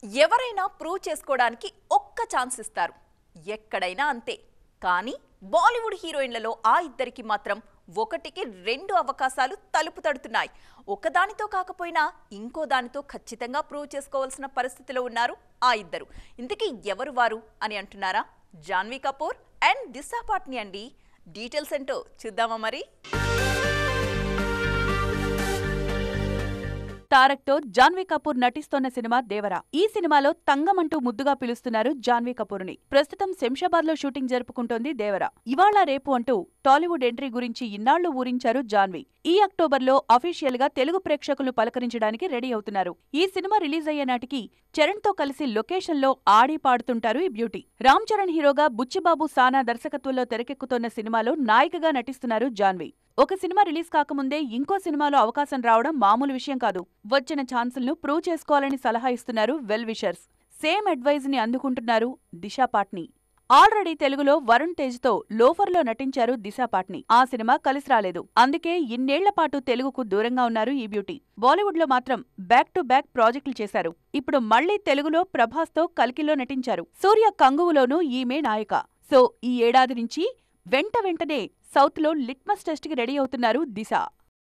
ఎవరైనా ప్రూవ్ చేసుకోవడానికి ఒక్క ఛాన్స్ ఇస్తారు. ఎక్కడైనా అంతే. కానీ బాలీవుడ్ హీరోయిన్లలో ఆ ఇద్దరికి మాత్రం ఒకటికి రెండు అవకాశాలు తలుపు తడుతున్నాయి. ఒకదానితో కాకపోయినా ఇంకో దానితో ఖచ్చితంగా ప్రూవ్ చేసుకోవాల్సిన పరిస్థితిలో ఉన్నారు ఆ ఇద్దరు. ఇంతకీ ఎవరు వారు అని అంటున్నారా? జాన్వీ కపూర్ అండ్ దిశా పాట్నీ అండి. డీటెయిల్స్ ఏంటో చూద్దామా మరి? తారక్ తో జాన్వీ కపూర్ నటిస్తోన్న సినిమా దేవరా. ఈ సినిమాలో తంగం అంటూ ముద్దుగా పిలుస్తున్నారు జాన్వీ కపూర్ ని. ప్రస్తుతం శంషాబాద్ లో షూటింగ్ జరుపుకుంటోంది దేవరా. ఇవాళ రేపు అంటూ టాలీవుడ్ ఎంట్రీ గురించి ఇన్నాళ్లు ఊరించారు జాన్వీ. ఈ అక్టోబర్లో అఫీషియల్ గా తెలుగు ప్రేక్షకులను పలకరించడానికి రెడీ అవుతున్నారు. ఈ సినిమా రిలీజ్ అయ్యే నాటికి చరణ్ తో కలిసి లొకేషన్ లో ఆడి పాడుతుంటారు ఈ బ్యూటీ. రామ్ చరణ్ హీరోగా బుచ్చిబాబు సానా దర్శకత్వంలో తెరకెక్కుతోన్న సినిమాలో నాయికగా నటిస్తున్నారు జాన్వీ. ఒక సినిమా రిలీజ్ కాకముందే ఇంకో సినిమాలో అవకాశం రావడం మామూలు విషయం కాదు. వచ్చిన ఛాన్సులను ప్రూవ్ చేసుకోవాలని సలహా ఇస్తున్నారు వెల్ విషర్స్. సేమ్ అడ్వైజ్ ని అందుకుంటున్నారు దిశా పాట్నీ. ఆల్రెడీ తెలుగులో వరుణ్ తేజ్ తో లోఫర్లో నటించారు దిశా పాట్నీ. ఆ సినిమా కలిసి రాలేదు. అందుకే ఇన్నేళ్ల పాటు తెలుగుకు దూరంగా ఉన్నారు ఈ బ్యూటీ. బాలీవుడ్ లో మాత్రం బ్యాక్ టు బ్యాక్ ప్రాజెక్టులు చేశారు. ఇప్పుడు మళ్లీ తెలుగులో ప్రభాస్ తో కల్కిలో నటించారు. సూర్య కంగువలోనూ ఈమె నాయిక. సో ఈ ఏడాది నుంచి వెంటనే సౌత్ లో లిట్మస్ టెస్ట్ కి రెడీ అవుతున్నారు దిశ.